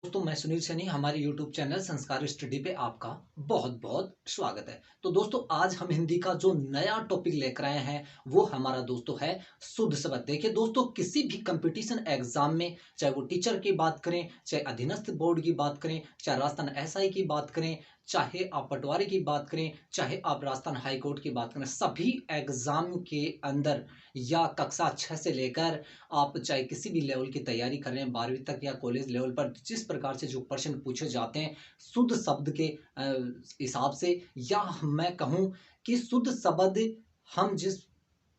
दोस्तों मैं सुनील सैनी हमारे YouTube चैनल संस्कार स्टडी पे आपका बहुत बहुत स्वागत है। तो दोस्तों आज हम हिंदी का जो नया टॉपिक लेकर आए हैं वो हमारा दोस्तों है शुद्ध शब्द। देखिए दोस्तों किसी भी कंपटीशन एग्जाम में चाहे वो टीचर की बात करें, चाहे अधीनस्थ बोर्ड की बात करें, चाहे राजस्थान एसआई की बात करें, चाहे आप पटवारी की बात करें, चाहे आप राजस्थान हाई कोर्ट की बात करें, सभी एग्जाम के अंदर या कक्षा 6 से लेकर आप चाहे किसी भी लेवल की तैयारी कर रहे हैं 12वीं तक या कॉलेज लेवल पर जिस प्रकार से जो प्रश्न पूछे जाते हैं शुद्ध शब्द के हिसाब से, या मैं कहूँ कि शुद्ध शब्द हम जिस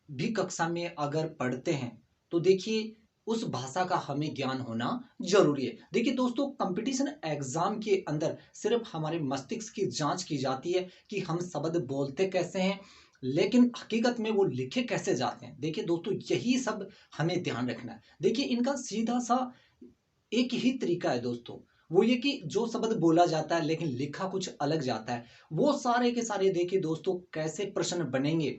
भी कक्षा में अगर पढ़ते हैं तो देखिए उस भाषा का हमें ज्ञान होना जरूरी है। देखिए दोस्तों कंपटीशन एग्जाम के अंदर सिर्फ हमारे मस्तिष्क की जांच की जाती है कि हम शब्द बोलते कैसे हैं, लेकिन हकीकत में वो लिखे कैसे जाते हैं। देखिए दोस्तों यही सब हमें ध्यान रखना है। देखिए इनका सीधा सा एक ही तरीका है दोस्तों, वो ये कि जो शब्द बोला जाता है लेकिन लिखा कुछ अलग जाता है, वो सारे के सारे देखिए दोस्तों कैसे प्रश्न बनेंगे,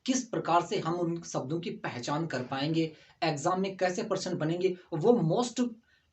किस प्रकार से हम उन शब्दों की पहचान कर पाएंगे, एग्जाम में कैसे प्रश्न बनेंगे, वो मोस्ट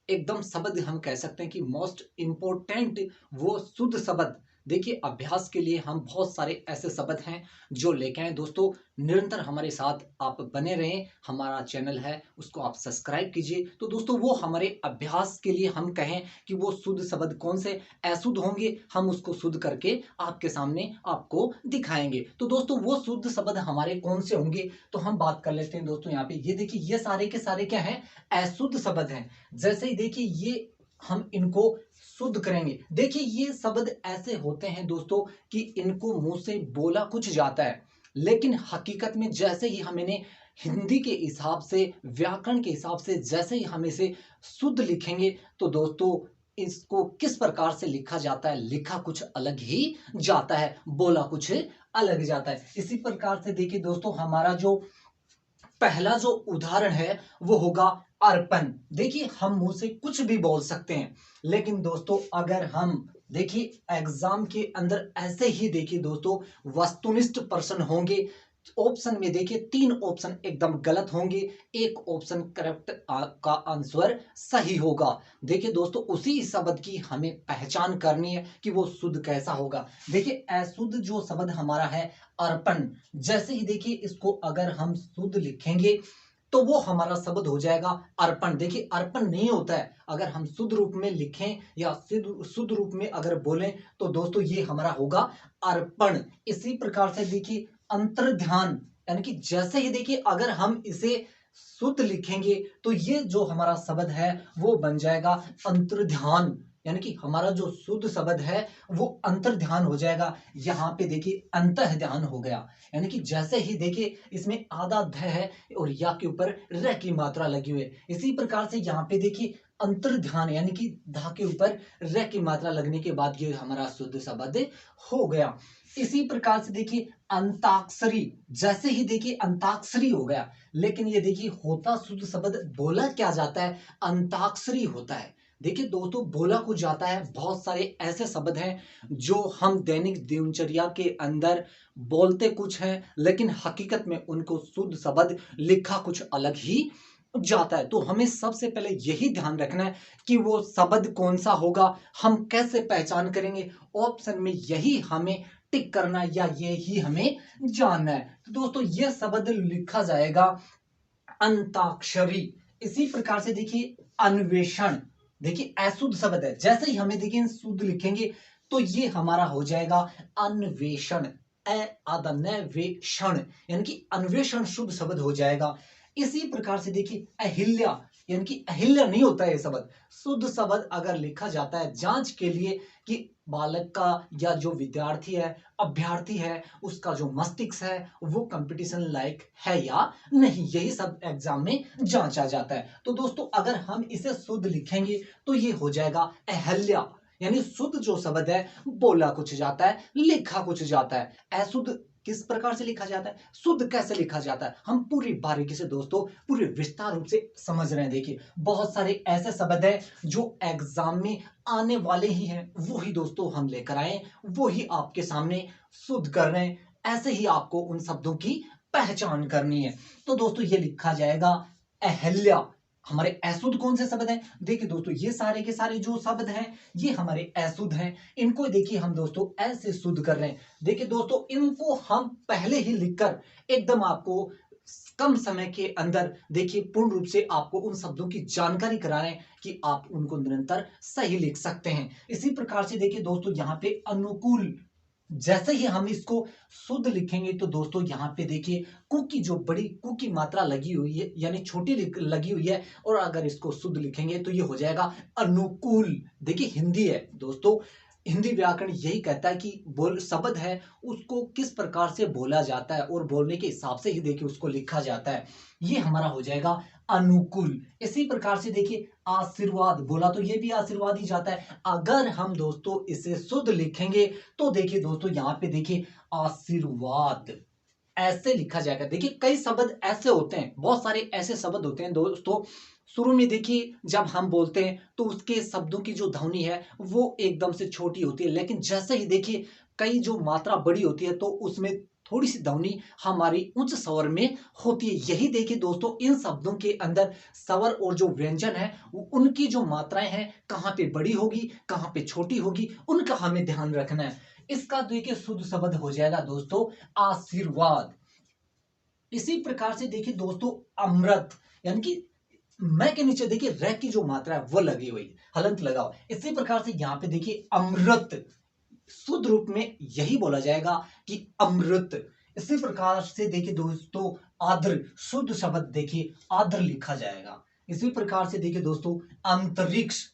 एकदम शब्द हम कह सकते हैं कि मोस्ट इम्पोर्टेंट वो शुद्ध शब्द। देखिए अभ्यास के लिए हम बहुत सारे ऐसे शब्द हैं जो लेके आए दोस्तों। निरंतर हमारे साथ आप बने रहें, हमारा चैनल है उसको आप सब्सक्राइब कीजिए। तो दोस्तों वो हमारे अभ्यास के लिए हम कहें कि वो शुद्ध शब्द कौन से अशुद्ध होंगे हम उसको शुद्ध करके आपके सामने आपको दिखाएंगे। तो दोस्तों वो शुद्ध शब्द हमारे कौन से होंगे, तो हम बात कर लेते हैं दोस्तों। यहाँ पे ये देखिए ये सारे के सारे क्या हैं, अशुद्ध शब्द हैं। जैसे ही देखिए ये हम इनको शुद्ध करेंगे। देखिए ये शब्द ऐसे होते हैं दोस्तों कि इनको मुंह से बोला कुछ जाता है, लेकिन हकीकत में जैसे ही हम इन्हें हिंदी के हिसाब से, व्याकरण के हिसाब से जैसे ही हम इसे शुद्ध लिखेंगे तो दोस्तों इसको किस प्रकार से लिखा जाता है, लिखा कुछ अलग ही जाता है, बोला कुछ अलग जाता है। इसी प्रकार से देखिए दोस्तों हमारा जो पहला जो उदाहरण है वो होगा अर्पण। देखिए हम मुंह से कुछ भी बोल सकते हैं, लेकिन दोस्तों अगर हम देखिए एग्जाम के अंदर ऐसे ही देखिए दोस्तों वस्तुनिष्ठ प्रश्न होंगे, ऑप्शन में देखिए 3 ऑप्शन एकदम गलत होंगे, एक ऑप्शन करेक्ट का आंसर सही होगा। देखिए दोस्तों उसी शब्द की हमें पहचान करनी है कि वो शुद्ध कैसा होगा। देखिए अशुद्ध जो शब्द हमारा है अर्पण, जैसे ही देखिए इसको अगर हम शुद्ध लिखेंगे तो वो हमारा शब्द हो जाएगा अर्पण। देखिए अर्पण नहीं होता है, अगर हम शुद्ध रूप में लिखें या शुद्ध रूप में अगर बोलें तो दोस्तों ये हमारा होगा अर्पण। इसी प्रकार से देखिए अंतर्ध्यान, यानी कि जैसे ही देखिए अगर हम इसे शुद्ध लिखेंगे तो ये जो हमारा शब्द है वो बन जाएगा अंतर्ध्यान, यानी कि हमारा जो शुद्ध शब्द है वो अंतर्ध्यान हो जाएगा। यहाँ पे देखिए अंतः ध्यान हो गया, यानी कि जैसे ही देखिए इसमें आधा ध है और या के ऊपर र की मात्रा लगी हुई है, इसी प्रकार से यहाँ पे देखिए अंतर्ध्यान यानी कि धा के ऊपर र की मात्रा लगने के बाद ये हमारा शुद्ध शब्द हो गया। इसी प्रकार से देखिए अंताक्षरी, जैसे ही देखिए अंताक्षरी हो गया, लेकिन ये देखिए होता शुद्ध शब्द बोला क्या जाता है, अंताक्षरी होता है। देखिए दोस्तों बोला कुछ जाता है, बहुत सारे ऐसे शब्द हैं जो हम दैनिक दिनचर्या के अंदर बोलते कुछ हैं लेकिन हकीकत में उनको शुद्ध शब्द लिखा कुछ अलग ही जाता है। तो हमें सबसे पहले यही ध्यान रखना है कि वो शब्द कौन सा होगा, हम कैसे पहचान करेंगे, ऑप्शन में यही हमें टिक करना है या यही हमें जानना है। तो दोस्तों ये शब्द लिखा जाएगा अंताक्षरी। इसी प्रकार से देखिए अन्वेषण, देखिए अशुद्ध शब्द है, जैसे ही हमें देखिए शुद्ध लिखेंगे तो ये हमारा हो जाएगा अन्वेषण, अन्वेषण, यानी कि अन्वेषण शुद्ध शब्द हो जाएगा। इसी प्रकार से देखिए अहिल्या, यानी कि अहिल्या नहीं होता है ये शब्द, शुद्ध शब्द अगर लिखा जाता है जांच के लिए कि बालक का या जो विद्यार्थी है, अभ्यर्थी है, उसका जो मस्तिष्क है वो कंपटीशन लायक है या नहीं, यही सब एग्जाम में जांचा जाता है। तो दोस्तों अगर हम इसे शुद्ध लिखेंगे तो ये हो जाएगा अहल्या, यानी शुद्ध जो शब्द है बोला कुछ जाता है, लिखा कुछ जाता है। अशुद्ध किस प्रकार से लिखा जाता है, शुद्ध कैसे लिखा जाता है, हम पूरी बारीकी से दोस्तों पूरे विस्तार रूप से समझ रहे हैं। देखिए बहुत सारे ऐसे शब्द हैं जो एग्जाम में आने वाले ही हैं, वो ही दोस्तों हम लेकर आए, वो ही आपके सामने शुद्ध कर रहे हैं। ऐसे ही आपको उन शब्दों की पहचान करनी है। तो दोस्तों ये लिखा जाएगा अहल्या, हमारे अशुद्ध कौन से शब्द हैं? देखिए दोस्तों, ये सारे के सारे जो शब्द हैं ये हमारे अशुद्ध हैं। इनको देखिए हम दोस्तों ऐसे शुद्ध कर रहे हैं। देखिए दोस्तों, इनको हम पहले ही लिखकर एकदम आपको कम समय के अंदर देखिए पूर्ण रूप से आपको उन शब्दों की जानकारी करा रहे हैं कि आप उनको निरंतर सही लिख सकते हैं। इसी प्रकार से देखिए दोस्तों, यहाँ पे अनुकूल, जैसे ही हम इसको शुद्ध लिखेंगे तो दोस्तों यहाँ पे देखिए कु की जो बड़ी कु की मात्रा लगी हुई है यानी छोटी लगी हुई है, और अगर इसको शुद्ध लिखेंगे तो ये हो जाएगा अनुकूल। देखिए हिंदी है दोस्तों, हिंदी व्याकरण यही कहता है कि बोल शब्द है उसको किस प्रकार से बोला जाता है और बोलने के हिसाब से ही देखिए उसको लिखा जाता है। ये हमारा हो जाएगा अनुकूल। इसी प्रकार से देखिए आशीर्वाद, बोला तो ये भी आशीर्वाद ही जाता है। अगर हम दोस्तों इसे शुद्ध लिखेंगे तो देखिए दोस्तों यहाँ पे देखिए आशीर्वाद ऐसे लिखा जाएगा। देखिए कई शब्द ऐसे होते हैं, बहुत सारे ऐसे शब्द होते हैं दोस्तों, शुरू में देखिए जब हम बोलते हैं तो उसके शब्दों की जो ध्वनि है वो एकदम से छोटी होती है, लेकिन जैसे ही देखिए कई जो मात्रा बड़ी होती है तो उसमें थोड़ी सी ध्वनि हमारी उच्च स्वर में होती है। यही देखिए दोस्तों, इन शब्दों के अंदर स्वर और जो व्यंजन है उनकी जो मात्राएं हैं कहाँ पे बड़ी होगी कहाँ पे छोटी होगी, उनका हमें ध्यान रखना है। इसका देखिए शुद्ध शब्द हो जाएगा दोस्तों आशीर्वाद। इसी प्रकार से देखिए दोस्तों अमृत, यानी कि मैं के नीचे देखिए रह की जो मात्रा है वो लगी हुई, हलंत लगा हुआ। इसी प्रकार से यहाँ पे देखिए अमृत, शुद्ध रूप में यही बोला जाएगा कि अमृत। इसी प्रकार से देखिए दोस्तों आद्र, शुद्ध शब्द देखिए आद्र लिखा जाएगा। इसी प्रकार से देखिए दोस्तों अंतरिक्ष,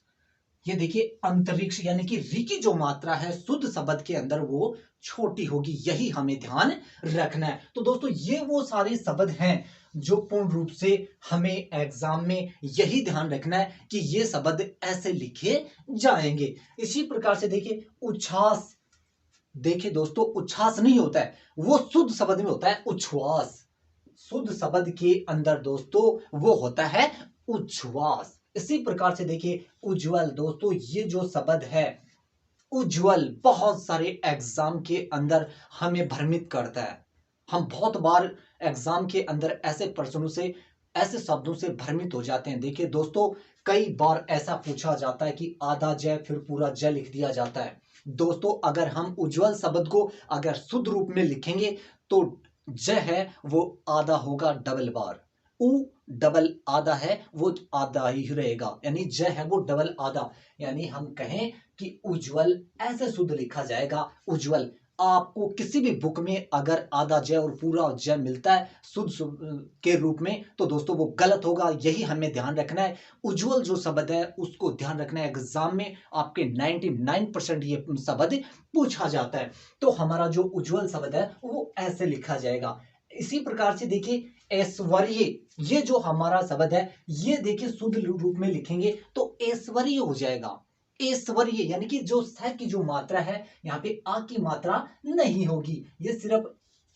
ये देखिए अंतरिक्ष यानी कि री की जो मात्रा है शुद्ध शब्द के अंदर वो छोटी होगी, यही हमें ध्यान रखना है। तो दोस्तों ये वो सारे शब्द हैं जो पूर्ण रूप से हमें एग्जाम में यही ध्यान रखना है कि ये शब्द ऐसे लिखे जाएंगे। इसी प्रकार से देखिए उच्छ्वास, देखिए दोस्तों उच्छ्वास नहीं होता है, वो शुद्ध शब्द में होता है उच्छ्वास। शुद्ध शब्द के अंदर दोस्तों वो होता है उच्छ्वास। इसी प्रकार से देखिए उज्जवल, दोस्तों ये जो शब्द है उज्जवल बहुत सारे एग्जाम के अंदर हमें भ्रमित करता है। हम बहुत बार एग्जाम के अंदर ऐसे प्रश्नों से, ऐसे शब्दों से भ्रमित हो जाते हैं। देखिए दोस्तों कई बार ऐसा पूछा जाता है कि आधा जय फिर पूरा जय लिख दिया जाता है। दोस्तों अगर हम उज्जवल शब्द को अगर शुद्ध रूप में लिखेंगे तो जय है वो आधा होगा डबल बार, उ डबल आधा है वो आधा ही रहेगा, यानी जय है वो डबल आधा। यानी हम कहें कि उज्जवल ऐसे शुद्ध लिखा जाएगा उज्जवल। आपको किसी भी बुक में अगर आधा जय और पूरा जय मिलता है शुद्ध के रूप में तो दोस्तों वो गलत होगा, यही हमें ध्यान रखना है। उज्जवल जो शब्द है उसको ध्यान रखना है, एग्जाम में आपके 99% ये शब्द पूछा जाता है। तो हमारा जो उज्जवल शब्द है वो ऐसे लिखा जाएगा। इसी प्रकार से देखिए ऐश्वर्य, ये जो हमारा शब्द है ये देखिए शुद्ध रूप में लिखेंगे तो ऐश्वर्य हो जाएगा। ऐश्वर्य यानी कि जो स की जो मात्रा है यहाँ पे आ की मात्रा नहीं होगी, ये सिर्फ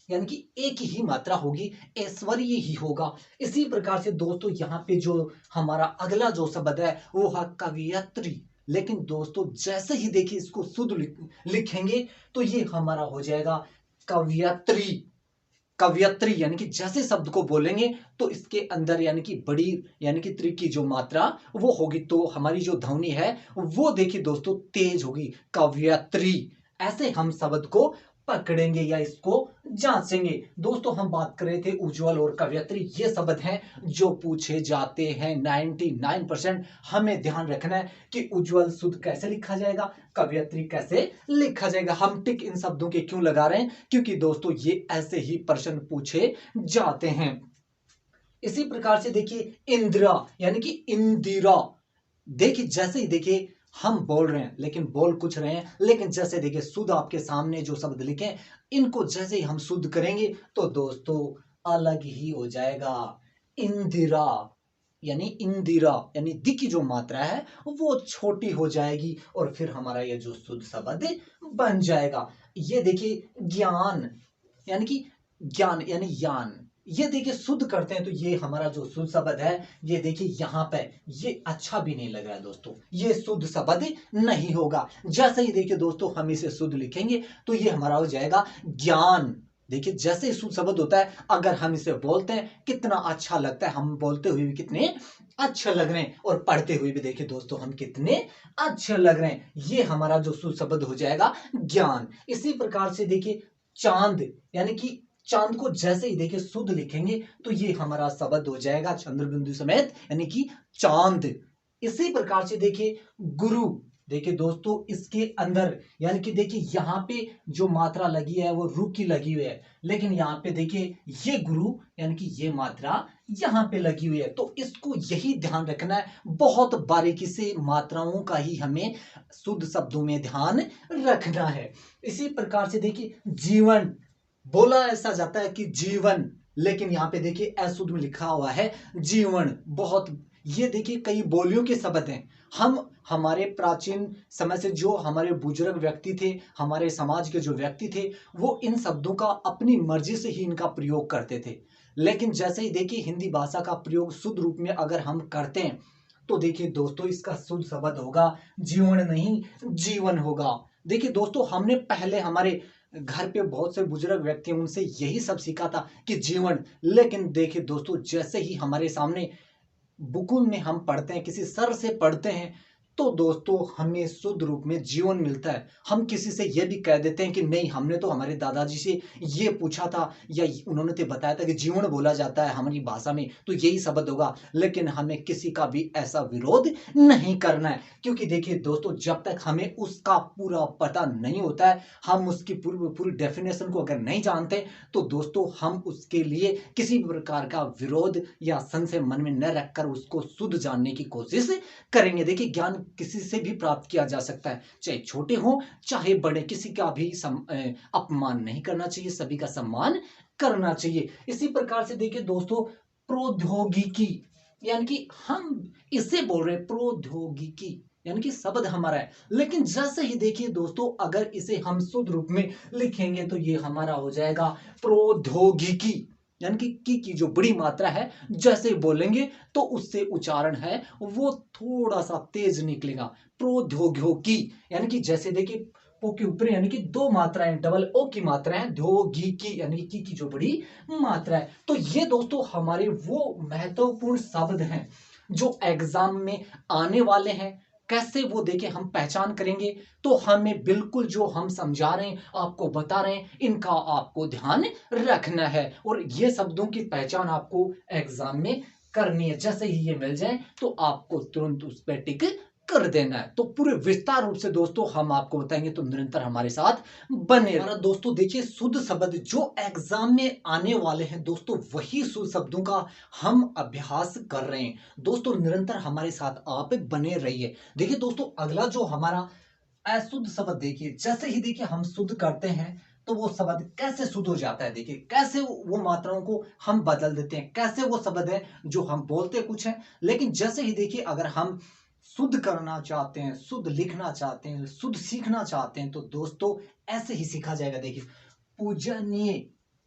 यानी कि एक ही मात्रा होगी, ऐश्वर्य ही होगा। इसी प्रकार से दोस्तों यहाँ पे जो हमारा अगला जो शब्द है वो है कवियत्री। लेकिन दोस्तों जैसे ही देखिए इसको शुद्ध लिखेंगे तो ये हमारा हो जाएगा कवियत्री। कवियत्री यानी कि जैसे शब्द को बोलेंगे तो इसके अंदर यानी कि बड़ी यानी कि त्रि की जो मात्रा वो होगी, तो हमारी जो ध्वनि है वो देखिए दोस्तों तेज होगी, कवियत्री। ऐसे हम शब्द को पकड़ेंगे या इसको जांचेंगे। दोस्तों हम बात कर रहे थे उज्जवल और कवियत्री, ये शब्द हैं जो पूछे जाते हैं 99%। हमें ध्यान रखना है कि उज्जवल शुद्ध कैसे लिखा जाएगा, कवियत्री कैसे लिखा जाएगा। हम टिक इन शब्दों के क्यों लगा रहे हैं, क्योंकि दोस्तों ये ऐसे ही प्रश्न पूछे जाते हैं। इसी प्रकार से देखिए इंदिरा यानी कि इंदिरा, देखिए जैसे ही देखिए हम बोल रहे हैं लेकिन बोल कुछ रहे हैं, लेकिन जैसे देखिए शुद्ध आपके सामने जो शब्द लिखे इनको जैसे ही हम शुद्ध करेंगे तो दोस्तों अलग ही हो जाएगा। इंदिरा यानी इंदिरा यानी दी की जो मात्रा है वो छोटी हो जाएगी और फिर हमारा ये जो शुद्ध शब्द बन जाएगा। ये देखिए ज्ञान यानी कि ज्ञान यानी यान, ये देखिए शुद्ध करते हैं तो ये हमारा जो शुद्ध शब्द है ये देखिए यहाँ पे ये अच्छा भी नहीं लग रहा है दोस्तों, ये शुद्ध शब्द नहीं होगा। जैसे ही देखिए दोस्तों हम इसे शुद्ध लिखेंगे तो ये हमारा हो जाएगा ज्ञान। देखिए जैसे ही शुद्ध शब्द होता है, अगर हम इसे बोलते हैं कितना अच्छा लगता है, हम बोलते हुए भी कितने अच्छे लग रहे हैं और पढ़ते हुए भी देखिए दोस्तों हम कितने अच्छे लग रहे हैं। ये हमारा जो शुद्ध शब्द हो जाएगा ज्ञान। इसी प्रकार से देखिए चांद, यानी कि चांद को जैसे ही देखिए शुद्ध लिखेंगे तो ये हमारा शब्द हो जाएगा चंद्र बिंदु समेत, यानी कि चांद। इसी प्रकार से देखिए गुरु, देखिए दोस्तों इसके अंदर, यानी कि देखिए यहां पे जो मात्रा लगी है वो रु की लगी हुई है, लेकिन यहाँ पे देखिए ये गुरु यानी कि ये मात्रा यहाँ पे लगी हुई है। तो इसको यही ध्यान रखना है, बहुत बारीकी से मात्राओं का ही हमें शुद्ध शब्दों में ध्यान रखना है। इसी प्रकार से देखिए जीवन, बोला ऐसा जाता है कि जीवन, लेकिन यहाँ पे देखिए अशुद्ध में लिखा हुआ है जीवन। बहुत, ये देखिए कई बोलियों के शब्द हैं। हम हमारे प्राचीन समय से जो हमारे बुजुर्ग व्यक्ति थे, हमारे समाज के जो व्यक्ति थे, वो इन शब्दों का अपनी मर्जी से ही इनका प्रयोग करते थे। लेकिन जैसे ही देखिए हिंदी भाषा का प्रयोग शुद्ध रूप में अगर हम करते हैं तो देखिए दोस्तों इसका शुद्ध शब्द होगा जीवन, नहीं जीवन होगा। देखिए दोस्तों हमने पहले हमारे घर पे बहुत से बुजुर्ग व्यक्ति हैं, उनसे यही सब सीखा था कि जीवन। लेकिन देखिए दोस्तों जैसे ही हमारे सामने बुकों में हम पढ़ते हैं, किसी सर से पढ़ते हैं, तो दोस्तों हमें शुद्ध रूप में जीवन मिलता है। हम किसी से यह भी कह देते हैं कि नहीं, हमने तो हमारे दादाजी से ये पूछा था या उन्होंने तो बताया था कि जीवन बोला जाता है हमारी भाषा में, तो यही शब्द होगा। लेकिन हमें किसी का भी ऐसा विरोध नहीं करना है, क्योंकि देखिए दोस्तों जब तक हमें उसका पूरा पता नहीं होता है, हम उसकी पूरी पूरी डेफिनेशन को अगर नहीं जानते, तो दोस्तों हम उसके लिए किसी भी प्रकार का विरोध या संशय मन में न रखकर उसको शुद्ध जानने की कोशिश करेंगे। देखिए ज्ञान किसी से भी प्राप्त किया जा सकता है, चाहे छोटे हो चाहे बड़े, किसी का भी अपमान नहीं करना चाहिए, सभी का सम्मान करना चाहिए। इसी प्रकार से देखिए दोस्तों प्रौद्योगिकी, यानी कि हम इसे बोल रहे हैं प्रौद्योगिकी, यानी कि शब्द हमारा है, लेकिन जैसे ही देखिए दोस्तों अगर इसे हम शुद्ध रूप में लिखेंगे तो ये हमारा हो जाएगा प्रौद्योगिकी, यानी कि की जो बड़ी मात्रा है जैसे ही बोलेंगे तो उससे उच्चारण है वो थोड़ा सा तेज निकलेगा। प्रौद्योगिकी, यानी कि जैसे देखिए ओ के ऊपर यानी कि दो मात्राएं, डबल ओ की मात्रा है, ध्योगिकी यानी कि की जो बड़ी मात्रा है। तो ये दोस्तों हमारे वो महत्वपूर्ण शब्द हैं जो एग्जाम में आने वाले हैं। कैसे वो देखें हम पहचान करेंगे, तो हमें बिल्कुल जो हम समझा रहे हैं, आपको बता रहे हैं, इनका आपको ध्यान रखना है और ये शब्दों की पहचान आपको एग्जाम में करनी है। जैसे ही ये मिल जाए तो आपको तुरंत उस पर टिक कर देना है। तो पूरे विस्तार रूप से दोस्तों हम आपको बताएंगे, तो निरंतर हमारे साथ बने रहना। दोस्तों देखिए शुद्ध शब्द जो एग्जाम में आने वाले हैं दोस्तों, वही शुद्ध शब्दों का हम अभ्यास कर रहे हैं। दोस्तों निरंतर हमारे साथ आप बने रहिए। देखिए दोस्तों अगला जो हमारा अशुद्ध शब्द, देखिए जैसे ही देखिए हम शुद्ध करते हैं तो वो शब्द कैसे शुद्ध हो जाता है। देखिए कैसे वो मात्राओं को हम बदल देते हैं, कैसे वो शब्द है जो हम बोलते कुछ है, लेकिन जैसे ही देखिए अगर हम शुद्ध करना चाहते हैं, शुद्ध लिखना चाहते हैं, शुद्ध सीखना चाहते हैं, तो दोस्तों ऐसे ही सीखा जाएगा। देखिए पूजनीय,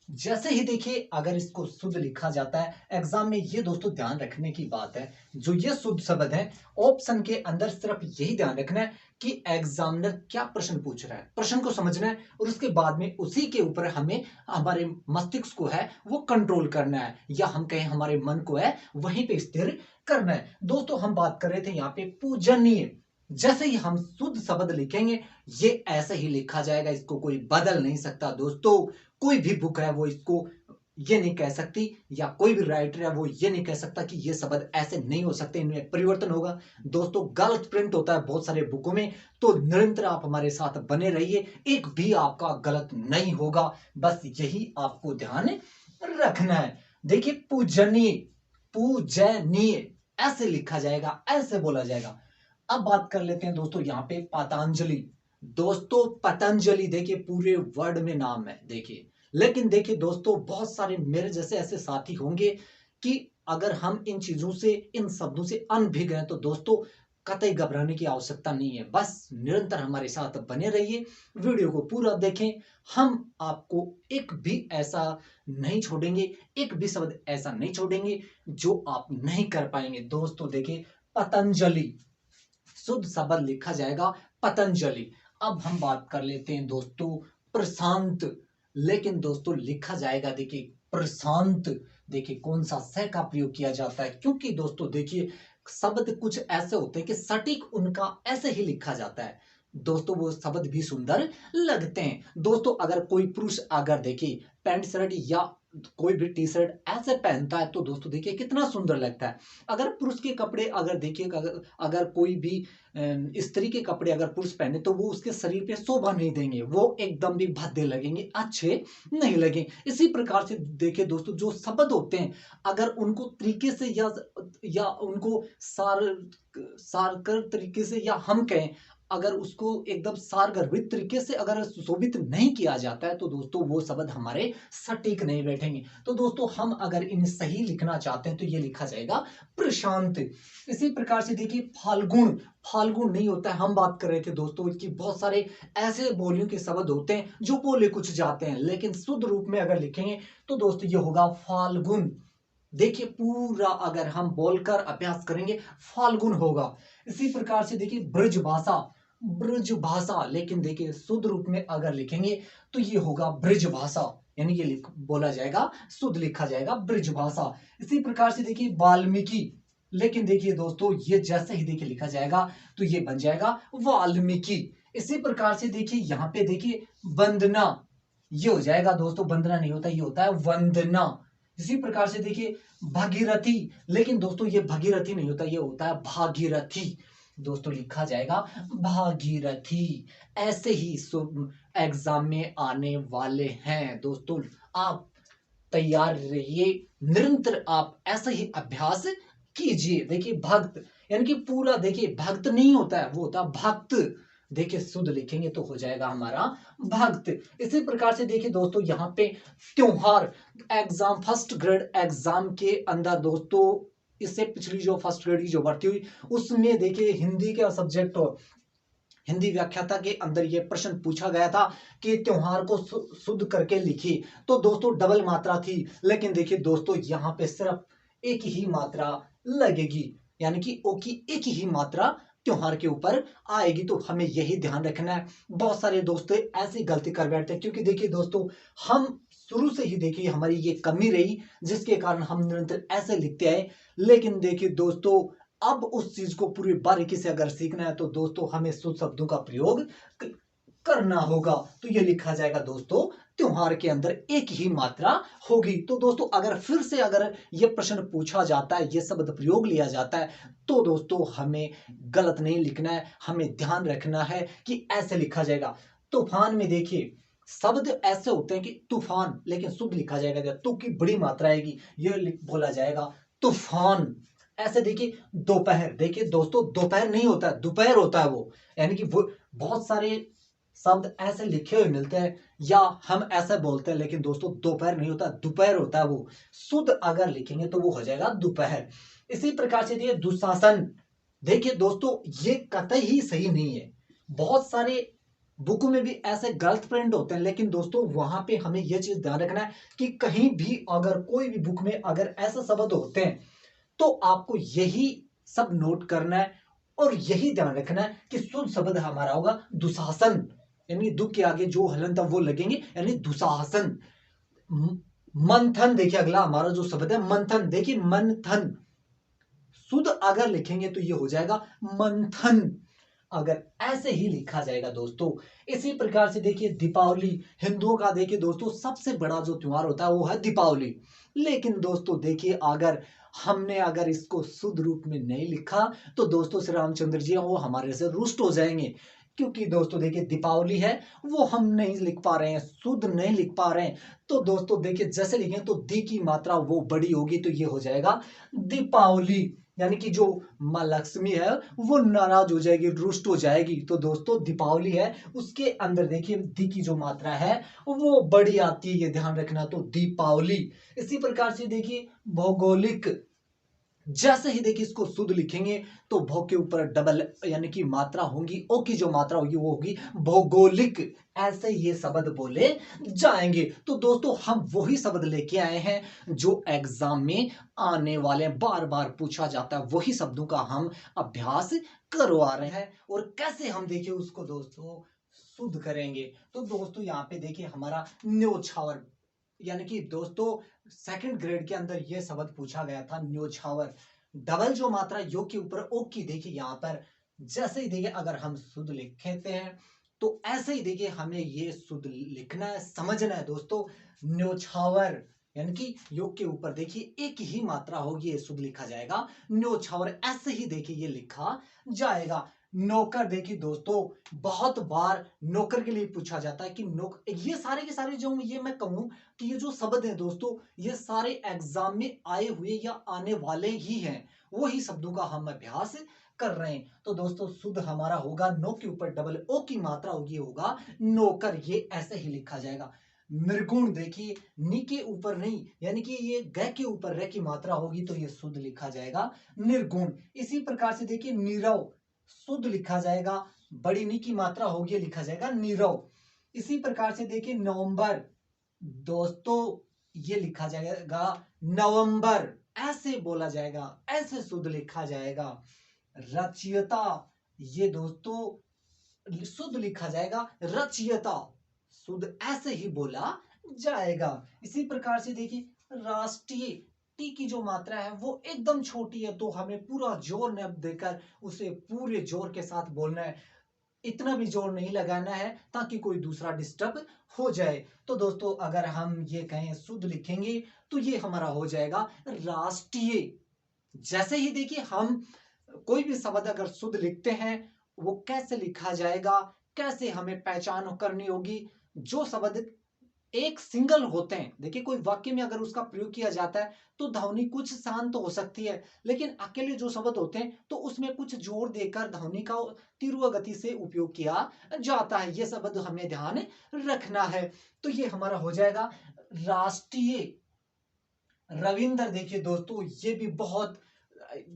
जैसे ही देखिए अगर इसको शुद्ध लिखा जाता है एग्जाम में, ये दोस्तों ध्यान रखने की बात है, जो ये शुद्ध शब्द है ऑप्शन के अंदर सिर्फ यही ध्यान रखना है कि एग्जामिनर क्या प्रश्न पूछ रहा है, प्रश्न को समझना है और उसके बाद में उसी के ऊपर हमें हमारे मस्तिष्क को है वो कंट्रोल करना है, या हम कहें हमारे मन को है वहीं पे स्थिर करना है। दोस्तों हम बात कर रहे थे यहाँ पे पूजनीय, जैसे ही हम शुद्ध शब्द लिखेंगे ये ऐसे ही लिखा जाएगा, इसको कोई बदल नहीं सकता। दोस्तों कोई भी बुक है वो इसको ये नहीं कह सकती, या कोई भी राइटर है वो ये नहीं कह सकता कि ये शब्द ऐसे नहीं हो सकते, इनमें परिवर्तन होगा। दोस्तों गलत प्रिंट होता है बहुत सारे बुकों में, तो निरंतर आप हमारे साथ बने रहिए, एक भी आपका गलत नहीं होगा, बस यही आपको ध्यान रखना है। देखिए पूजनीय, पूजनीय ऐसे लिखा जाएगा, ऐसे बोला जाएगा। अब बात कर लेते हैं दोस्तों यहाँ पे पतंजलि। दोस्तों पतंजलि देखिए पूरे वर्ड में नाम है देखिए, लेकिन देखिए दोस्तों बहुत सारे मेरे जैसे ऐसे साथी होंगे कि अगर हम इन चीजों से, इन शब्दों से अनभिज्ञ हैं, तो दोस्तों कतई घबराने की आवश्यकता नहीं है, बस निरंतर हमारे साथ बने रहिए, वीडियो को पूरा देखें। हम आपको एक भी ऐसा नहीं छोड़ेंगे, एक भी शब्द ऐसा नहीं छोड़ेंगे जो आप नहीं कर पाएंगे। दोस्तों देखिए पतंजलि शुद्ध शब्द लिखा जाएगा पतंजलि। अब हम बात कर लेते हैं दोस्तों प्रशांत। लेकिन दोस्तों लिखा जाएगा देखिए प्रशांत। देखिए कौन सा स का प्रयोग किया जाता है, क्योंकि दोस्तों देखिए शब्द कुछ ऐसे होते हैं कि सटीक उनका ऐसे ही लिखा जाता है। दोस्तों वो शब्द भी सुंदर लगते हैं। दोस्तों अगर कोई पुरुष अगर देखिए पैंट शर्ट या कोई भी टी शर्ट ऐसे पहनता है तो दोस्तों देखिए कितना सुंदर लगता है। अगर पुरुष के कपड़े अगर देखिए अगर कोई भी स्त्री के कपड़े अगर पुरुष पहने तो वो उसके शरीर पे शोभा नहीं देंगे, वो एकदम भी भद्दे लगेंगे, अच्छे नहीं लगे। इसी प्रकार से देखिए दोस्तों जो शब्द होते हैं अगर उनको तरीके से या उनको सारकर तरीके से या हम कहें अगर उसको एकदम सारगर्भित तरीके से अगर सुशोभित नहीं किया जाता है तो दोस्तों वो शब्द हमारे सटीक नहीं बैठेंगे। तो दोस्तों हम अगर इन्हें सही लिखना चाहते हैं तो ये लिखा जाएगा प्रशांत। इसी प्रकार से देखिए फाल्गुन। फाल्गुन नहीं होता है, हम बात कर रहे थे दोस्तों कि बहुत सारे ऐसे बोलियों के शब्द होते हैं जो बोले कुछ जाते हैं, लेकिन शुद्ध रूप में अगर लिखेंगे तो दोस्तों ये होगा फाल्गुन। देखिए पूरा अगर हम बोलकर अभ्यास करेंगे फाल्गुन होगा। इसी प्रकार से देखिए ब्रजभाषा। ब्रजभाषा, लेकिन देखिए शुद्ध रूप में अगर लिखेंगे तो ये होगा ब्रजभाषा, यानी ये बोला जाएगा, शुद्ध लिखा जाएगा ब्रजभाषा। इसी प्रकार से देखिए वाल्मीकि, लेकिन देखिए दोस्तों ये जैसे ही देखिए लिखा जाएगा तो ये बन जाएगा वाल्मीकि। इसी प्रकार से देखिए यहाँ पे देखिए वंदना, ये हो जाएगा दोस्तों, वंदना नहीं होता, ये होता है वंदना। इसी प्रकार से देखिए भागीरथी, लेकिन दोस्तों ये भगीरथी नहीं होता, ये होता है भागीरथी। दोस्तों लिखा जाएगा भागीरथी। ऐसे ही एग्जाम में आने वाले हैं दोस्तों, आप तैयार रहिए, निरंतर आप ऐसा ही अभ्यास कीजिए। देखिए भक्त यानी कि पूरा देखिए भक्त नहीं होता है, वो होता है भक्त। देखिए शुद्ध लिखेंगे तो हो जाएगा हमारा भक्त। इसी प्रकार से देखिए दोस्तों यहाँ पे त्योहार। एग्जाम फर्स्ट ग्रेड एग्जाम के अंदर दोस्तों इससे पिछली जो फर्स्ट ग्रेड की जो भर्ती हुई उसमें देखिए हिंदी का सब्जेक्ट, हिंदी व्याख्याता के अंदर यह प्रश्न पूछा गया था कि त्योहार को शुद्ध करके लिखिए। तो दोस्तों डबल मात्रा थी, लेकिन देखिए दोस्तों यहाँ पे सिर्फ एक ही मात्रा लगेगी, यानी कि ओ की एक ही मात्रा त्योहार के ऊपर आएगी। तो हमें यही ध्यान रखना है। बहुत सारे दोस्त ऐसी गलती कर बैठते हैं, क्योंकि देखिए दोस्तों हम शुरू से ही देखिए हमारी ये कमी रही जिसके कारण हम निरंतर ऐसे लिखते आए। लेकिन देखिए दोस्तों अब उस चीज को पूरी बारीकी से अगर सीखना है तो दोस्तों हमें शुद्ध शब्दों का प्रयोग करना होगा। तो ये लिखा जाएगा दोस्तों त्योहार के अंदर एक ही मात्रा होगी। तो दोस्तों अगर फिर से अगर ये प्रश्न पूछा जाता है, ये शब्द प्रयोग लिया जाता है, तो दोस्तों हमें गलत नहीं लिखना है, हमें ध्यान रखना है कि ऐसे लिखा जाएगा। तूफान में देखिए शब्द ऐसे होते हैं कि तूफान, लेकिन शुद्ध लिखा जाएगा, तू की बड़ी मात्रा आएगी, ये बोला जाएगा तूफान। ऐसे देखिए दोपहर, देखिए दोस्तों दोपहर नहीं होता है, दोपहर होता है वो, यानी कि वो बहुत सारे शब्द ऐसे लिखे हुए मिलते हैं या हम ऐसे बोलते हैं, लेकिन दोस्तों दोपहर नहीं होता, दोपहर होता है वो। शुद्ध अगर लिखेंगे तो वो हो जाएगा दोपहर। इसी प्रकार से देखिए दुशासन। देखिए दोस्तों ये कतई ही सही नहीं है, बहुत सारे बुकों में भी ऐसे गलत प्रिंट होते हैं, लेकिन दोस्तों वहां पे हमें यह चीज ध्यान रखना है कि कहीं भी अगर कोई भी बुक में अगर ऐसे शब्द होते हैं तो आपको यही सब नोट करना है और यही ध्यान रखना है कि शुद्ध शब्द हमारा होगा दुशासन, यानी दुख के आगे जो हलन था वो लगेंगे, यानी दुशासन। मंथन, देखिए अगला हमारा जो शब्द है मंथन। देखिए मंथन शुद्ध अगर लिखेंगे तो ये हो जाएगा मंथन, अगर ऐसे ही लिखा जाएगा दोस्तों। इसी प्रकार से देखिए दीपावली, हिंदुओं का देखिए दोस्तों सबसे बड़ा जो त्योहार होता है वो है दीपावली। लेकिन दोस्तों देखिए अगर हमने अगर इसको शुद्ध रूप में नहीं लिखा तो दोस्तों श्री रामचंद्र जी वो हमारे से रुष्ट हो जाएंगे, क्योंकि दोस्तों देखिए दीपावली है वो हम नहीं लिख पा रहे हैं, शुद्ध नहीं लिख पा रहे हैं। तो दोस्तों देखिए जैसे लिखें तो दी की मात्रा वो बड़ी होगी, तो ये हो जाएगा दीपावली, यानी कि जो माँ लक्ष्मी है वो नाराज हो जाएगी, रुष्ट हो जाएगी। तो दोस्तों दीपावली है उसके अंदर देखिए दी की जो मात्रा है वो बड़ी आती है, ये ध्यान रखना, तो दीपावली। इसी प्रकार से देखिए भौगोलिक, जैसे ही देखिए इसको शुद्ध लिखेंगे तो भौ के ऊपर डबल यानी कि मात्रा होगी, ओ की जो मात्रा होगी वो होगी भौगोलिक। ऐसे ये शब्द बोले जाएंगे। तो दोस्तों हम वही शब्द लेके आए हैं जो एग्जाम में आने वाले, बार बार पूछा जाता है, वही शब्दों का हम अभ्यास करवा रहे हैं। और कैसे हम देखिए उसको दोस्तों शुद्ध करेंगे। तो दोस्तों यहाँ पे देखिए हमारा न्योछावर, यानी कि दोस्तों सेकंड ग्रेड के अंदर यह शब्द पूछा गया था, न्योछावर। डबल जो मात्रा योग के ऊपर ओ की देखिए यहाँ पर जैसे ही देखिए अगर हम शुद्ध लिखते हैं तो ऐसे ही देखिए हमें ये शुद्ध लिखना है, समझना है दोस्तों। न्योछावर यानी कि योग के ऊपर देखिए एक ही मात्रा होगी, ये शुद्ध लिखा जाएगा न्योछावर। ऐसे ही देखिए ये लिखा जाएगा। नौकर देखिए दोस्तों बहुत बार नौकर के लिए पूछा जाता है कि नौकर, ये सारे के सारे जो ये मैं कहूं कि ये जो शब्द है दोस्तों ये सारे एग्जाम में आए हुए या आने वाले ही हैं, वही शब्दों का हम अभ्यास कर रहे हैं। तो दोस्तों शुद्ध हमारा होगा नो के ऊपर डबल ओ की मात्रा होगी, होगा नौकर, ये ऐसे ही लिखा जाएगा। निर्गुण देखिए नी के ऊपर नहीं, यानी कि ये ग के ऊपर र की मात्रा होगी तो ये शुद्ध लिखा जाएगा निर्गुण। इसी प्रकार से देखिए नीरव शुद्ध लिखा जाएगा, बड़ी नी की मात्रा होगी लिखा जाएगा नीरव। इसी प्रकार से देखिए नवंबर दोस्तों ये लिखा जाएगा नवंबर, ऐसे बोला जाएगा, ऐसे शुद्ध लिखा जाएगा। रचयिता ये दोस्तों शुद्ध लिखा जाएगा रचयिता, शुद्ध ऐसे ही बोला जाएगा। इसी प्रकार से देखिए राष्ट्रीय टी की जो मात्रा है वो एकदम छोटी है तो हमें पूरा जोर न देकर उसे पूरे जोर के साथ बोलना है, इतना भी जोर नहीं लगाना है ताकि कोई दूसरा डिस्टर्ब हो जाए। तो दोस्तों अगर हम ये कहें शुद्ध लिखेंगे तो ये हमारा हो जाएगा राष्ट्रीय। जैसे ही देखिए हम कोई भी शब्द अगर शुद्ध लिखते हैं वो कैसे लिखा जाएगा, कैसे हमें पहचान करनी होगी। जो शब्द एक सिंगल होते हैं, देखिए कोई वाक्य में अगर उसका प्रयोग किया जाता है तो ध्वनि कुछ शांत तो हो सकती है, लेकिन अकेले जो शब्द होते हैं तो उसमें कुछ जोर देकर ध्वनि का तीव्र गति से उपयोग किया जाता है। ये शब्द हमें ध्यान रखना है। तो ये हमारा हो जाएगा राष्ट्रीय। रविंद्र देखिए दोस्तों ये भी बहुत,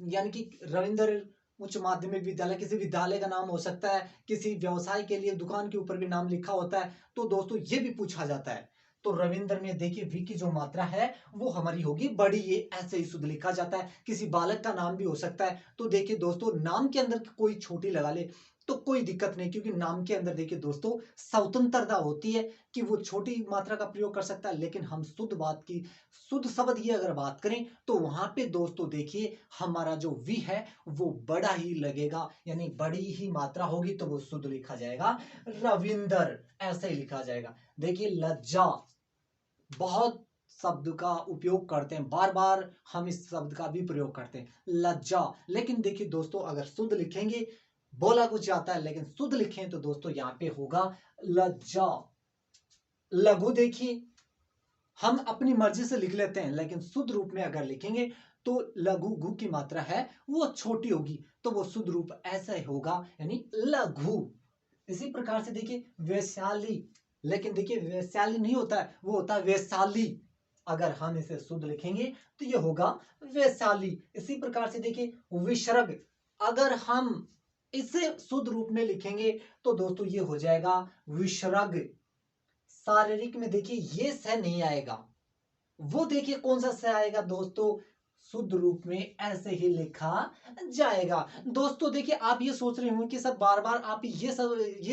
यानी कि रविंद्र उच्च माध्यमिक विद्यालय किसी विद्यालय का नाम हो सकता है, किसी व्यवसाय के लिए दुकान के ऊपर भी नाम लिखा होता है, तो दोस्तों ये भी पूछा जाता है। तो रविंद्र में देखिए वी की जो मात्रा है वो हमारी होगी बड़ी, ये ऐसे ही शुद्ध लिखा जाता है। किसी बालक का नाम भी हो सकता है, तो देखिए दोस्तों नाम के अंदर कोई छोटी लगा ले तो कोई दिक्कत नहीं, क्योंकि नाम के अंदर देखिए दोस्तों स्वतंत्रता होती है कि वो छोटी मात्रा का प्रयोग कर सकता है। लेकिन हम शुद्ध बात की, शुद्ध शब्द की अगर बात करें तो वहां पे दोस्तों देखिए हमारा जो वी है वो बड़ा ही लगेगा, यानी बड़ी ही मात्रा होगी तो वो शुद्ध लिखा जाएगा रविंदर, ऐसे ही लिखा जाएगा। देखिए लज्जा, बहुत शब्द का उपयोग करते हैं, बार बार हम इस शब्द का भी प्रयोग करते हैं लज्जा। लेकिन देखिए दोस्तों अगर शुद्ध लिखेंगे, बोला कुछ जाता है लेकिन शुद्ध लिखें तो दोस्तों यहां पे होगा लज्जा। लघु देखिए हम अपनी मर्जी से लिख लेते हैं, लेकिन शुद्ध रूप में अगर लिखेंगे तो लघु घु की मात्रा है वो छोटी होगी तो वो शुद्ध रूप ऐसा ही होगा, यानी लघु। इसी प्रकार से देखिए वैशाली, लेकिन देखिए वैशाली नहीं होता है, वो होता है वैशाली। अगर हम इसे शुद्ध लिखेंगे तो ये होगा वैशाली। इसी प्रकार से देखिए विसर्ग, अगर हम इसे शुद्ध रूप में लिखेंगे तो दोस्तों ये हो जाएगा विसर्ग। शारीरिक में देखिए ये स नहीं आएगा, वो देखिए कौन सा स आएगा दोस्तों, शुद्ध रूप में ऐसे ही लिखा जाएगा। दोस्तों देखिए आप ये सोच रहे होंगे कि सब बार बार आप ये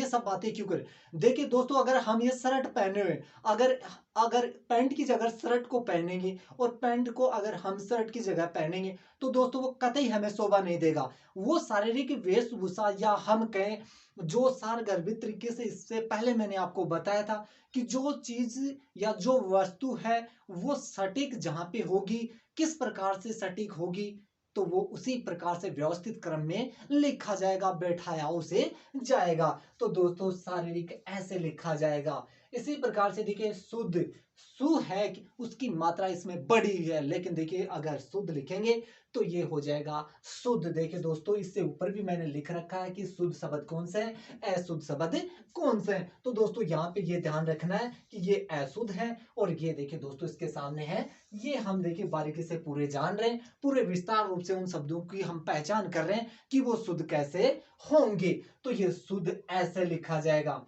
सब बातें क्यों करें। देखिए दोस्तों अगर हम ये शर्ट पहने हुए, अगर अगर पैंट की जगह शर्ट को पहनेंगे और पैंट को अगर हम शर्ट की जगह पहनेंगे तो दोस्तों वो कतई हमें शोभा नहीं देगा। वो शारीरिक वेशभूषा या हम कहें जो सारगर्भित तरीके से, इससे पहले मैंने आपको बताया था कि जो चीज या जो वस्तु है वो सटीक जहां पे होगी, किस प्रकार से सटीक होगी, तो वो उसी प्रकार से व्यवस्थित क्रम में लिखा जाएगा, बैठाया उसे जाएगा। तो दोस्तों शारीरिक ऐसे लिखा जाएगा। इसी प्रकार से देखिए शुद्ध, सु है कि उसकी मात्रा इसमें बड़ी है, लेकिन देखिए अगर शुद्ध लिखेंगे तो ये हो जाएगा शुद्ध। देखिए दोस्तों इससे ऊपर भी मैंने लिख रखा है कि शुद्ध शब्द कौन से है, अशुद्ध शब्द कौन से हैं। तो दोस्तों यहाँ पे ये ध्यान रखना है कि ये अशुद्ध है और ये देखिए दोस्तों इसके सामने है, ये हम देखिए बारीकी से पूरे जान रहे हैं, पूरे विस्तार रूप से उन शब्दों की हम पहचान कर रहे हैं कि वो शुद्ध कैसे होंगे। तो ये शुद्ध ऐसे लिखा जाएगा।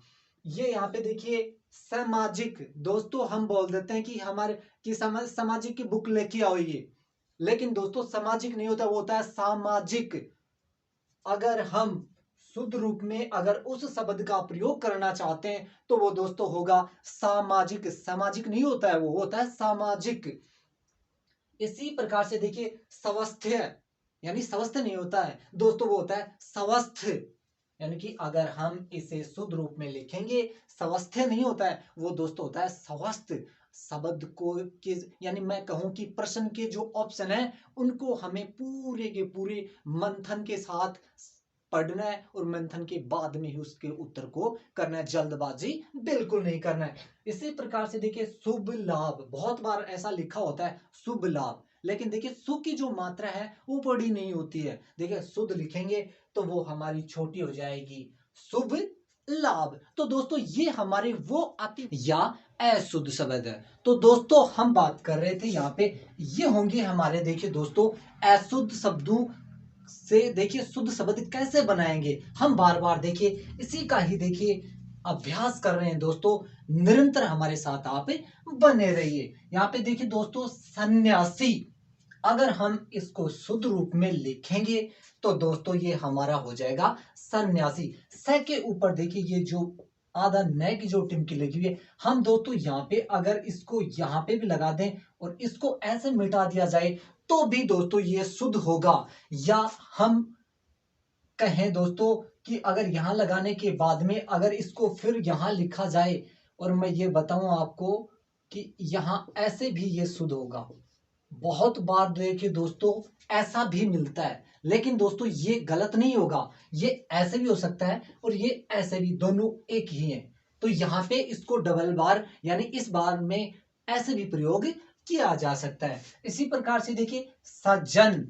ये यहाँ पे देखिए सामाजिक, दोस्तों हम बोल देते हैं कि हमारे कि सामाजिक की बुक लेके आओ ये, लेकिन दोस्तों सामाजिक नहीं होता, वो होता है सामाजिक। अगर हम शुद्ध रूप में अगर उस शब्द का प्रयोग करना चाहते हैं तो वो दोस्तों होगा सामाजिक। सामाजिक नहीं होता है, वो होता है सामाजिक। इसी प्रकार से देखिए स्वस्थ्य, यानी स्वस्थ नहीं होता है दोस्तों, वो होता है स्वस्थ। यानी कि अगर हम इसे शुद्ध रूप में लिखेंगे, स्वस्थ्य नहीं होता है, वो दोस्तों होता है स्वस्थ। शब्द को के यानी मैं कहूं कि प्रश्न के जो ऑप्शन है उनको हमें पूरे के पूरे मंथन के साथ पढ़ना है और मंथन के बाद में ही उसके उत्तर को करना है, जल्दबाजी बिल्कुल नहीं करना है। इसी प्रकार से देखिए शुभ लाभ, बहुत बार ऐसा लिखा होता है शुभ लाभ, लेकिन देखिए सु की जो मात्रा है वो बड़ी नहीं होती है। देखिए शुद्ध लिखेंगे तो वो हमारी छोटी हो जाएगी, शुभ लाभ। तो दोस्तों ये हमारे वो अति या अशुद्ध शब्द है। तो दोस्तों हम बात कर रहे थे यहाँ पे, ये होंगे हमारे देखिए दोस्तों अशुद्ध शब्दों से देखिए शुद्ध शब्द कैसे बनाएंगे। हम बार बार देखिए इसी का ही देखिए अभ्यास कर रहे हैं दोस्तों, निरंतर हमारे साथ आप बने रहिए। यहाँ पे देखिए दोस्तों सन्यासी, अगर हम इसको शुद्ध रूप में लिखेंगे तो दोस्तों ये हमारा हो जाएगा सन्यासी। स के ऊपर देखिए ये जो आधा नए की जो टिमकी लगी हुई है, हम दोस्तों यहाँ पे अगर इसको यहाँ पे भी लगा दें और इसको ऐसे मिटा दिया जाए तो भी दोस्तों ये शुद्ध होगा। या हम कहें दोस्तों कि अगर यहां लगाने के बाद में अगर इसको फिर यहां लिखा जाए और मैं ये बताऊं आपको कि यहां ऐसे भी ये शुद्ध होगा। बहुत बार देखिए दोस्तों ऐसा भी मिलता है, लेकिन दोस्तों ये गलत नहीं होगा, ये ऐसे भी हो सकता है और ये ऐसे भी, दोनों एक ही है। तो यहाँ पे इसको डबल बार यानी इस बार में ऐसे भी प्रयोग किया जा सकता है। इसी प्रकार से देखिए सज्जन,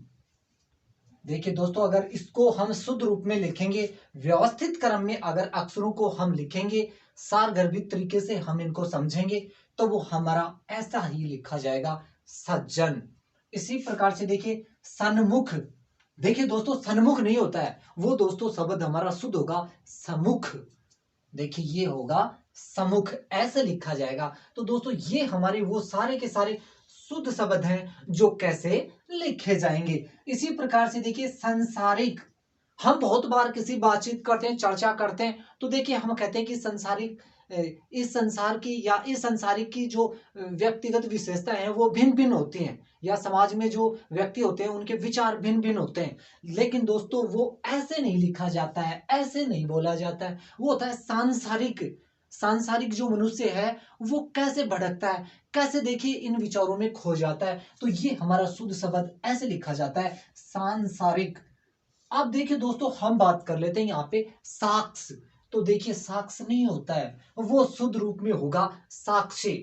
देखिए दोस्तों अगर इसको हम शुद्ध रूप में लिखेंगे, व्यवस्थित क्रम में अगर अक्षरों को हम लिखेंगे, सारगर्भित तरीके से हम इनको समझेंगे तो वो हमारा ऐसा ही लिखा जाएगा सज्जन। इसी प्रकार से देखिए सन्मुख, देखिए दोस्तों सन्मुख नहीं होता है, वो दोस्तों शब्द हमारा शुद्ध होगा समुख। देखिए ये होगा समुख, ऐसे लिखा जाएगा। तो दोस्तों ये हमारे वो सारे के सारे शुद्ध शब्द हैं जो कैसे लिखे जाएंगे। इसी प्रकार से देखिए संसारिक, हम बहुत बार किसी बातचीत करते हैं, चर्चा करते हैं तो देखिए हम कहते हैं कि संसारिक इस संसार की या इस संसारिक की जो व्यक्तिगत विशेषता है वो भिन्न भिन्न होती हैं, या समाज में जो व्यक्ति होते हैं उनके विचार भिन्न भिन्न होते हैं। लेकिन दोस्तों वो ऐसे नहीं लिखा जाता है, ऐसे नहीं बोला जाता है, वो होता है सांसारिक। सांसारिक जो मनुष्य है वो कैसे भटकता है, कैसे देखिए इन विचारों में खो जाता है, तो ये हमारा शुद्ध शब्द ऐसे लिखा जाता है सांसारिक। अब देखिए दोस्तों हम बात कर लेते हैं यहाँ पे साक्ष, तो देखिए साक्ष नहीं होता है, वो शुद्ध रूप में होगा साक्षी।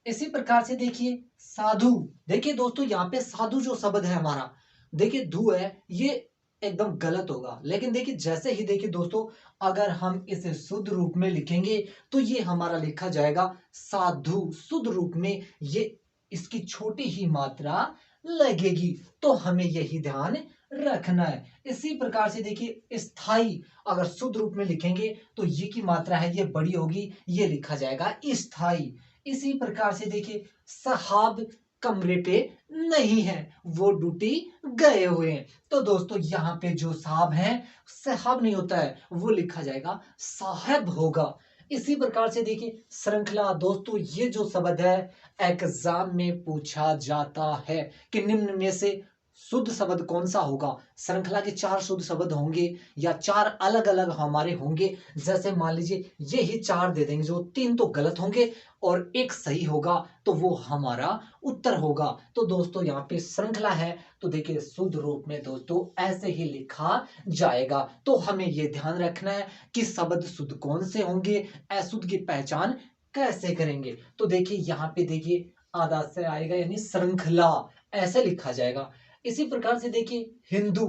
इसी प्रकार से देखिए साधु, देखिए दोस्तों यहाँ पे साधु जो शब्द है हमारा, देखिए धु है, ये एकदम गलत होगा। लेकिन देखिए जैसे ही देखिए दोस्तों अगर हम इसे शुद्ध रूप में लिखेंगे तो ये हमारा लिखा जाएगा साधु। शुद्ध रूप में ये इसकी छोटी ही मात्रा लगेगी, तो हमें यही ध्यान रखना है। इसी प्रकार से देखिए स्थाई, अगर शुद्ध रूप में लिखेंगे तो ये की मात्रा है ये बड़ी होगी, ये लिखा जाएगा स्थाई। इसी प्रकार से देखिए साहब कमरे पे नहीं है, वो ड्यूटी गए हुए हैं, तो दोस्तों यहाँ पे जो साहब है साहब नहीं होता है, वो लिखा जाएगा साहब होगा। इसी प्रकार से देखिए श्रृंखला, दोस्तों ये जो शब्द है एग्जाम में पूछा जाता है कि निम्न में से शुद्ध शब्द कौन सा होगा। श्रृंखला के 4 शुद्ध शब्द होंगे या 4 अलग अलग हमारे होंगे, जैसे मान लीजिए ये ही 4 दे देंगे, जो 3 तो गलत होंगे और एक सही होगा, तो वो हमारा उत्तर होगा। तो दोस्तों यहाँ पे श्रृंखला है, तो देखिए शुद्ध रूप में दोस्तों ऐसे ही लिखा जाएगा। तो हमें ये ध्यान रखना है कि शब्द शुद्ध कौन से होंगे, अशुद्ध की पहचान कैसे करेंगे। तो देखिए यहाँ पे देखिए आधा से आएगा यानी श्रृंखला, ऐसे लिखा जाएगा। इसी प्रकार से देखिए हिंदू,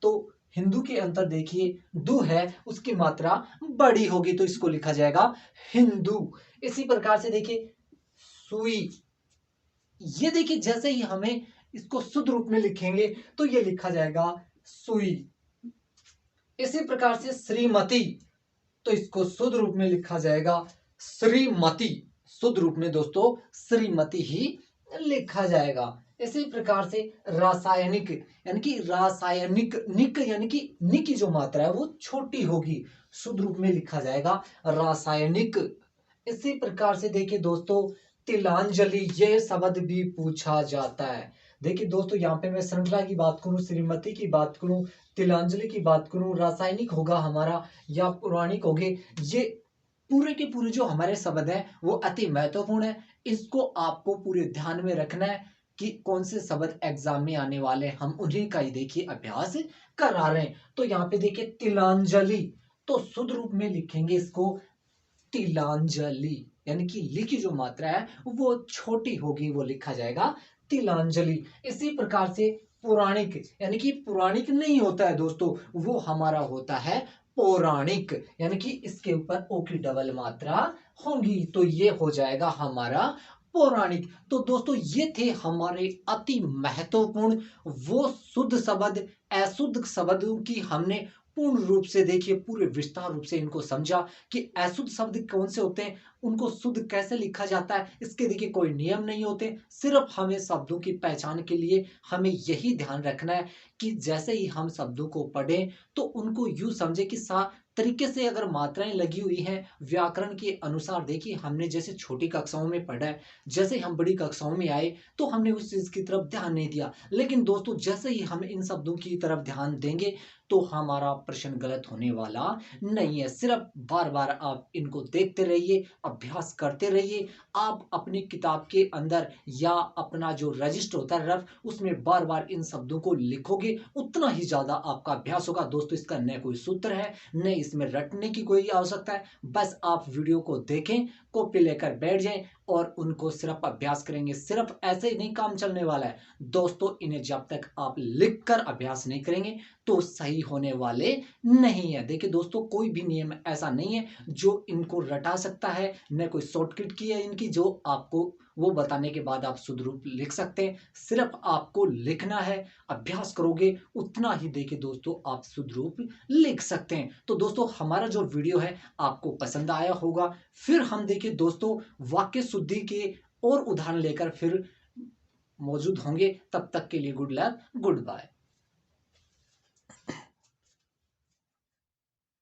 तो हिंदू के अंतर देखिए दु है, उसकी मात्रा बड़ी होगी तो इसको लिखा जाएगा हिंदू। इसी प्रकार से देखिए सुई, ये देखिए जैसे ही हमें इसको शुद्ध रूप में लिखेंगे तो ये लिखा जाएगा सुई। इसी प्रकार से श्रीमती, तो इसको शुद्ध रूप में लिखा जाएगा श्रीमती। शुद्ध रूप में दोस्तों श्रीमती ही लिखा जाएगा। इसी प्रकार से रासायनिक यानी कि रासायनिक निक यानी कि नि की जो मात्रा है वो छोटी होगी, शुद्ध रूप में लिखा जाएगा रासायनिक। इसी प्रकार से देखिए दोस्तों, तिलांजलि ये शब्द भी पूछा जाता है। देखिए दोस्तों, यहाँ पे मैं श्रृंखला की बात करूं, श्रीमती की बात करूं, तिलांजलि की बात करूं, रासायनिक होगा हमारा या पौराणिक होगे, ये पूरे के पूरे जो हमारे शब्द हैं वो अति महत्वपूर्ण है। इसको आपको पूरे ध्यान में रखना है कि कौन से शब्द एग्जाम में आने वाले हैं, हम उन्हीं का ही देखिए अभ्यास करा रहे हैं। तो यहाँ पे देखिए तिलांजलि, तो शुद्ध रूप में लिखेंगे इसको तिलांजलि, यानी कि ली की जो मात्रा है वो छोटी होगी, वो लिखा जाएगा तिलांजलि। इसी प्रकार से पौराणिक, यानी कि पौराणिक नहीं होता है दोस्तों, वो हमारा होता है पौराणिक, यानी कि इसके ऊपर ओ की डबल मात्रा होगी, तो ये हो जाएगा हमारा पौराणिक। तो दोस्तों, ये थे हमारे अति महत्वपूर्ण वो शुद्ध शब्द, अशुद्ध शब्दों की हमने पूर्ण रूप से देखिए पूरे विस्तार रूप से इनको समझा कि अशुद्ध शब्द कौन से होते हैं, उनको शुद्ध कैसे लिखा जाता है। इसके देखिए कोई नियम नहीं होते, सिर्फ हमें शब्दों की पहचान के लिए हमें यही ध्यान रखना है कि जैसे ही हम शब्दों को पढ़ें तो उनको यूं समझे कि तरीके से अगर मात्राएं लगी हुई हैं व्याकरण के अनुसार। देखिए हमने जैसे छोटी कक्षाओं में पढ़ा है, जैसे हम बड़ी कक्षाओं में आए तो हमने उस चीज की तरफ ध्यान नहीं दिया, लेकिन दोस्तों जैसे ही हम इन शब्दों की तरफ ध्यान देंगे तो हमारा प्रश्न गलत होने वाला नहीं है। सिर्फ बार बार आप इनको देखते रहिए, अभ्यास करते रहिए। आप अपनी किताब के अंदर या अपना जो रजिस्टर होता है रफ, उसमें बार बार इन शब्दों को लिखोगे, उतना ही ज्यादा आपका अभ्यास होगा। दोस्तों इसका न कोई सूत्र है, न इसमें रटने की कोई आवश्यकता है, बस आप वीडियो को देखें, कॉपी लेकर बैठ जाएं और उनको सिर्फ अभ्यास करेंगे। सिर्फ ऐसे ही नहीं काम चलने वाला है दोस्तों, इन्हें जब तक आप लिखकर अभ्यास नहीं करेंगे तो सही होने वाले नहीं है। देखिए दोस्तों, कोई भी नियम ऐसा नहीं है जो इनको रटा सकता है, न कोई शॉर्टकट की है इनकी जो आपको वो बताने के बाद आप शुद्ध रूप लिख सकते हैं। सिर्फ आपको लिखना है, अभ्यास करोगे उतना ही देखिए दोस्तों आप शुद्ध रूप लिख सकते हैं। तो दोस्तों हमारा जो वीडियो है आपको पसंद आया होगा। फिर हम देखिए दोस्तों वाक्य शुद्धि के और उदाहरण लेकर फिर मौजूद होंगे। तब तक के लिए गुड लक, गुड बाय।